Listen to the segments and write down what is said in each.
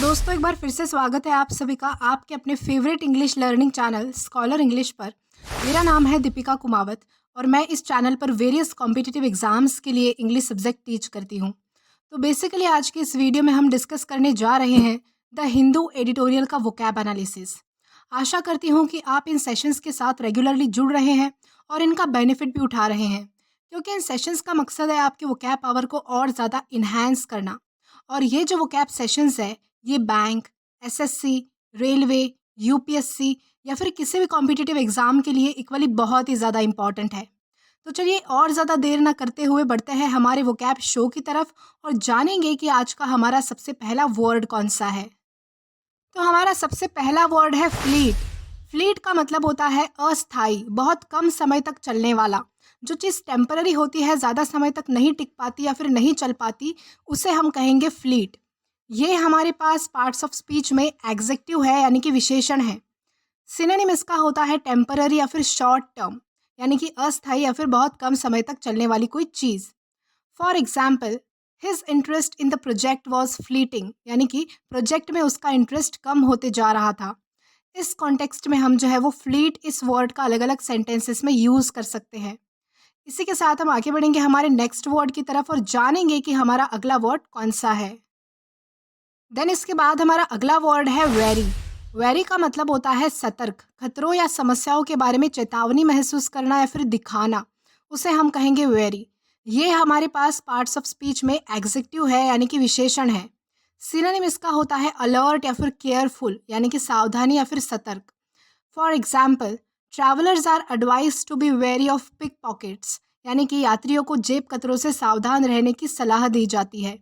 दोस्तों एक बार फिर से स्वागत है आप सभी का आपके अपने favourite English learning channel scholar English पर। मेरा नाम है दीपिका कुमावत और मैं इस चैनल पर वेरियस कॉम्पिटिटिव एग्जाम्स के लिए इंग्लिश सब्जेक्ट टीच करती हूँ। तो बेसिकली आज की इस वीडियो में हम डिस्कस करने जा रहे हैं द हिंदू एडिटोरियल का वोकैब एनालिसिस। आशा करती हूँ कि आप इन सेशंस के साथ रेगुलरली जुड़ रहे हैं और इनका बेनिफिट भी उठा रहे हैं, क्योंकि इन सेशंस का मकसद है आपके वोकैब पावर को और ज़्यादा इन्हांस करना। और ये जो वोकैब सेशंस है ये बैंक, एसएससी, रेलवे, यूपीएससी या फिर किसी भी कॉम्पिटिटिव एग्ज़ाम के लिए इक्वली बहुत ही ज़्यादा इम्पॉर्टेंट है। तो चलिए और ज़्यादा देर ना करते हुए बढ़ते हैं हमारे वोकैब शो की तरफ और जानेंगे कि आज का हमारा सबसे पहला वर्ड कौन सा है। तो हमारा सबसे पहला वर्ड है फ्लीट। फ्लीट का मतलब होता है अस्थाई, बहुत कम समय तक चलने वाला। जो चीज़ टेम्पररी होती है, ज़्यादा समय तक नहीं टिक पाती या फिर नहीं चल पाती, उसे हम कहेंगे फ्लीट। ये हमारे पास पार्ट्स ऑफ स्पीच में एग्जेक्टिव है, यानी कि विशेषण है। सिनोनिम इसका होता है टेम्पररी या फिर शॉर्ट टर्म, यानी कि अस्थाई या फिर बहुत कम समय तक चलने वाली कोई चीज़। For example, his interest in the project was fleeting, यानी कि प्रोजेक्ट में उसका इंटरेस्ट कम होते जा रहा था। इस कॉन्टेक्स्ट में हम जो है वो फ्लीट इस वर्ड का अलग अलग सेंटेंसेस में यूज़ कर सकते हैं। इसी के साथ हम आगे बढ़ेंगे हमारे नेक्स्ट वर्ड की तरफ और जानेंगे कि हमारा अगला वर्ड कौन सा है। देन इसके बाद हमारा अगला वर्ड है वेरी। वेरी का मतलब होता है सतर्क, खतरों या समस्याओं के बारे में चेतावनी महसूस करना या फिर दिखाना, उसे हम कहेंगे वेरी। ये हमारे पास पार्ट्स ऑफ स्पीच में एग्जेक्टिव है, यानी कि विशेषण है। सिनोनिम इसका होता है अलर्ट या फिर केयरफुल, यानी कि सावधानी या फिर सतर्क। For example, travellers are advise to be wary of pickpockets, यानी कि यात्रियों को जेब कतरों से सावधान रहने की सलाह दी जाती है।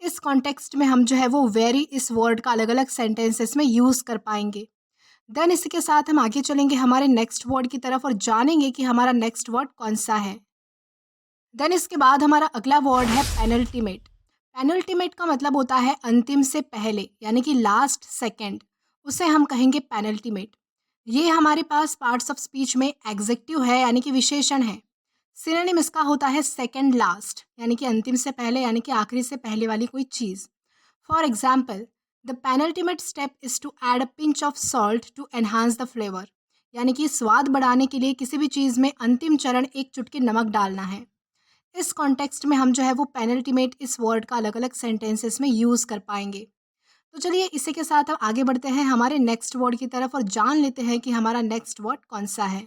इस कॉन्टेक्स्ट में हम जो है वो वेरी इस वर्ड का अलग अलग सेंटेंसेस में यूज़ कर पाएंगे। देन इसी के साथ हम आगे चलेंगे हमारे नेक्स्ट वर्ड की तरफ और जानेंगे कि हमारा नेक्स्ट वर्ड कौन सा है। देन इसके बाद हमारा अगला वर्ड है पेनल्टीमेट। पेनल्टीमेट का मतलब होता है अंतिम से पहले, यानी कि लास्ट सेकेंड, उसे हम कहेंगे पेनल्टीमेट। ये हमारे पास पार्ट्स ऑफ स्पीच में एग्जेक्टिव है, यानी कि विशेषण है। सिनोनिम इसका होता है सेकेंड लास्ट, यानी कि अंतिम से पहले, यानी कि आखिरी से पहले वाली कोई चीज़। For example, the penultimate step is to add a pinch of salt to enhance the flavour, यानी कि स्वाद बढ़ाने के लिए किसी भी चीज़ में अंतिम चरण एक चुटकी नमक डालना है। इस कॉन्टेक्स्ट में हम जो है वो पेनल्टीमेट इस वर्ड का अलग अलग सेंटेंसेस में यूज़ कर पाएंगे। तो चलिए इसी के साथ हम आगे बढ़ते हैं हमारे नेक्स्ट वर्ड की तरफ और जान लेते हैं कि हमारा नेक्स्ट वर्ड कौन सा है।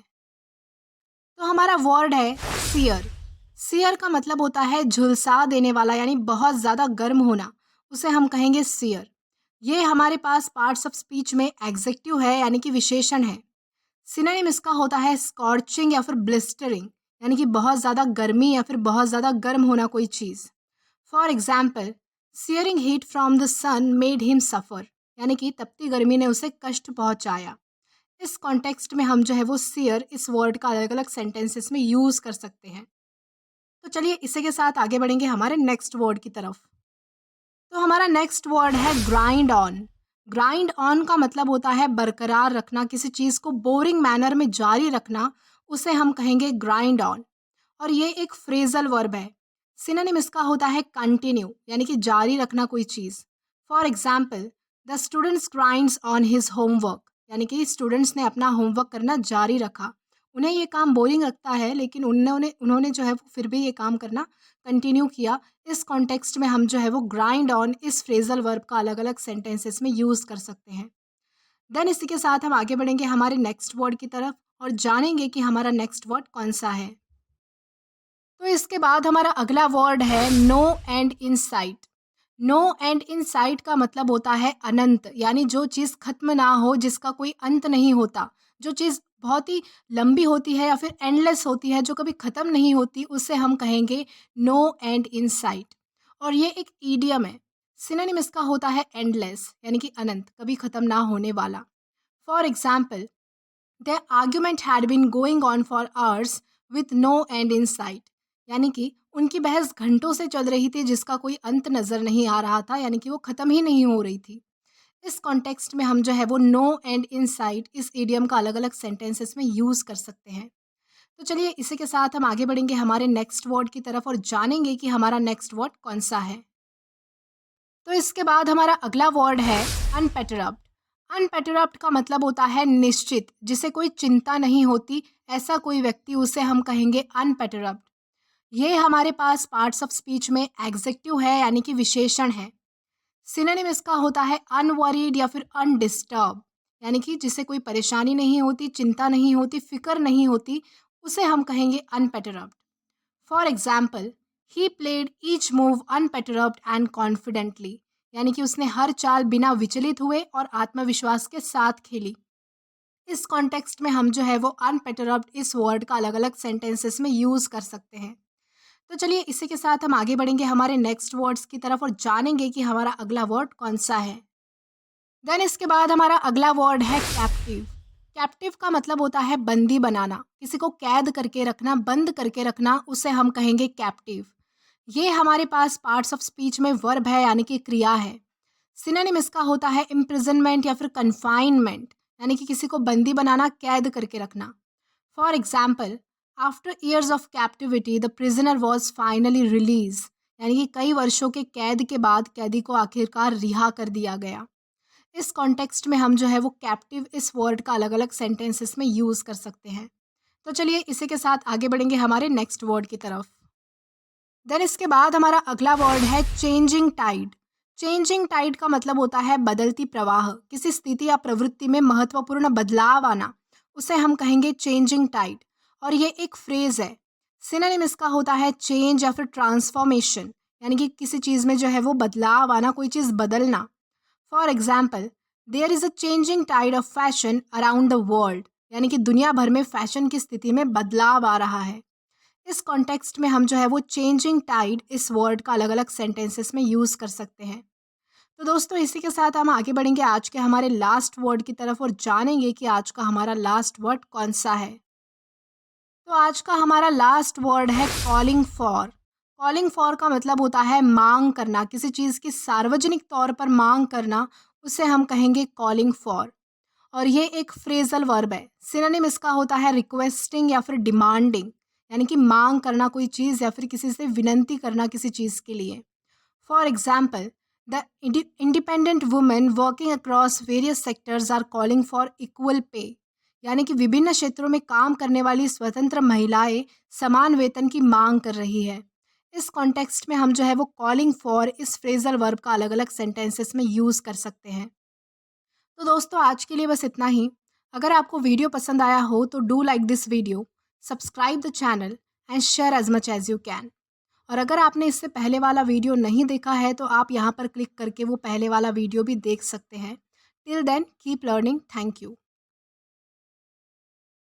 तो हमारा वर्ड है सियर। सियर का मतलब होता है झुलसा देने वाला, यानी बहुत ज़्यादा गर्म होना, उसे हम कहेंगे सियर। ये हमारे पास पार्ट्स ऑफ स्पीच में एग्जेक्टिव है, यानी कि विशेषण है। सिनोनिम इसका होता है स्कॉर्चिंग या फिर ब्लिस्टरिंग, यानी कि बहुत ज़्यादा गर्मी या फिर बहुत ज़्यादा गर्म होना कोई चीज़। For example, searing heat from the sun made him suffer, यानी कि तपती गर्मी ने उसे कष्ट पहुंचाया। इस कॉन्टेक्स्ट में हम जो है वो सियर इस वर्ड का अलग अलग सेंटेंसेस में यूज़ कर सकते हैं। तो चलिए इसी के साथ आगे बढ़ेंगे हमारे नेक्स्ट वर्ड की तरफ। तो हमारा नेक्स्ट वर्ड है ग्राइंड ऑन। ग्राइंड ऑन का मतलब होता है बरकरार रखना, किसी चीज़ को बोरिंग मैनर में जारी रखना, उसे हम कहेंगे ग्राइंड ऑन। और ये एक फ्रेजल वर्ब है। सिनोनिम इसका होता है कंटिन्यू, यानी कि जारी रखना कोई चीज़। For example, the students grinds on his homework, यानी कि स्टूडेंट्स ने अपना होमवर्क करना जारी रखा। उन्हें ये काम बोरिंग लगता है, लेकिन उन्होंने उन्होंने जो है वो फिर भी ये काम करना कंटिन्यू किया। इस कॉन्टेक्स्ट में हम जो है वो ग्राइंड ऑन इस फ्रेजल वर्ब का अलग अलग सेंटेंसेस में यूज़ कर सकते हैं। देन इसी के साथ हम आगे बढ़ेंगे हमारे नेक्स्ट वर्ड की तरफ और जानेंगे कि हमारा नेक्स्ट वर्ड कौन सा है। तो इसके बाद हमारा अगला वर्ड है no end in sight. No end in sight का मतलब होता है अनंत, यानी जो चीज़ खत्म ना हो, जिसका कोई अंत नहीं होता। जो चीज़ बहुत ही लंबी होती है या फिर एंडलेस होती है, जो कभी ख़त्म नहीं होती, उसे हम कहेंगे नो एंड इन साइट। और ये एक ईडियम है। सिनोनिम इसका होता है एंडलेस, यानी कि अनंत, कभी ख़त्म ना होने वाला। For example, the argument had been going on for hours with no end in sight, यानी कि उनकी बहस घंटों से चल रही थी जिसका कोई अंत नज़र नहीं आ रहा था, यानी कि वो ख़त्म ही नहीं हो रही थी। इस कॉन्टेक्स्ट में हम जो है वो नो एंड इन साइट इस इडियम का अलग अलग सेंटेंसेस में यूज़ कर सकते हैं। तो चलिए इसी के साथ हम आगे बढ़ेंगे हमारे नेक्स्ट वर्ड की तरफ और जानेंगे कि हमारा नेक्स्ट वर्ड कौन सा है। तो इसके बाद हमारा अगला वर्ड है अनपेटरप्ट। अनपेटरप्ट का मतलब होता है निश्चित, जिसे कोई चिंता नहीं होती, ऐसा कोई व्यक्ति, उसे हम कहेंगे अनपेटरप्ट। ये हमारे पास पार्ट्स ऑफ स्पीच में एग्जेक्टिव है, यानी कि विशेषण है। सिनोनिम इसका होता है अनवरीड या फिर अनडिस्टर्ब, यानी कि जिसे कोई परेशानी नहीं होती, चिंता नहीं होती, फिक्र नहीं होती, उसे हम कहेंगे uninterrupted. For example, he played each move uninterrupted and confidently, यानी कि उसने हर चाल बिना विचलित हुए और आत्मविश्वास के साथ खेली। इस कॉन्टेक्स्ट में हम जो है वो अनपेटरप्ट इस वर्ड का अलग अलग सेंटेंसेस में यूज़ कर सकते हैं। तो चलिए इसी के साथ हम आगे बढ़ेंगे हमारे नेक्स्ट वर्ड्स की तरफ और जानेंगे कि हमारा अगला वर्ड कौन सा है। देन इसके बाद हमारा अगला वर्ड है कैप्टिव। कैप्टिव का मतलब होता है बंदी बनाना, किसी को कैद करके रखना, बंद करके रखना, उसे हम कहेंगे कैप्टिव। ये हमारे पास पार्ट्स ऑफ स्पीच में वर्ब है, यानी कि क्रिया है। सिनोनिम इसका होता है इम्प्रिजनमेंट या फिर कन्फाइनमेंट, यानी कि किसी को बंदी बनाना, कैद करके रखना। For example, after years of captivity the prisoner was finally release, यानी कि कई वर्षों के कैद के बाद कैदी को आखिरकार रिहा कर दिया गया। इस कॉन्टेक्स्ट में हम जो है वो कैप्टिव इस वर्ड का अलग अलग सेंटेंसेस में यूज़ कर सकते हैं। तो चलिए इसी के साथ आगे बढ़ेंगे हमारे नेक्स्ट वर्ड की तरफ। देन इसके बाद हमारा अगला वर्ड है चेंजिंग टाइड। चेंजिंग टाइड का मतलब होता है बदलती प्रवाह, किसी स्थिति या प्रवृत्ति में महत्वपूर्ण बदलाव आना, उसे हम कहेंगे चेंजिंग टाइड। और ये एक फ्रेज है। सिनोनिम इसका होता है चेंज या फिर ट्रांसफॉर्मेशन, यानी कि किसी चीज़ में जो है वो बदलाव आना, कोई चीज़ बदलना। For example, there is a changing tide of fashion around the world, यानी कि दुनिया भर में फैशन की स्थिति में बदलाव आ रहा है। इस कॉन्टेक्स्ट में हम जो है वो चेंजिंग टाइड इस वर्ड का अलग अलग सेंटेंसेस में यूज़ कर सकते हैं। तो दोस्तों इसी के साथ हम आगे बढ़ेंगे आज के हमारे लास्ट वर्ड की तरफ और जानेंगे कि आज का हमारा लास्ट वर्ड कौन सा है। तो आज का हमारा लास्ट वर्ड है कॉलिंग फॉर। कॉलिंग फॉर का मतलब होता है मांग करना, किसी चीज़ की सार्वजनिक तौर पर मांग करना, उसे हम कहेंगे कॉलिंग फॉर। और ये एक फ्रेजल वर्ब है। सिनोनिम इसका होता है रिक्वेस्टिंग या फिर डिमांडिंग, यानी कि मांग करना कोई चीज़ या फिर किसी से विनंती करना किसी चीज़ के लिए। For example, the independent women working across various sectors are calling for equal pay, यानी कि विभिन्न क्षेत्रों में काम करने वाली स्वतंत्र महिलाएं समान वेतन की मांग कर रही है। इस कॉन्टेक्स्ट में हम जो है वो कॉलिंग फॉर इस फ्रेजल वर्ब का अलग अलग सेंटेंसेस में यूज़ कर सकते हैं। तो दोस्तों आज के लिए बस इतना ही। अगर आपको वीडियो पसंद आया हो तो do like this video, subscribe the channel and share as much as you can. और अगर आपने इससे पहले वाला वीडियो नहीं देखा है तो आप यहाँ पर क्लिक करके वो पहले वाला वीडियो भी देख सकते हैं। Till then keep learning. Thank you.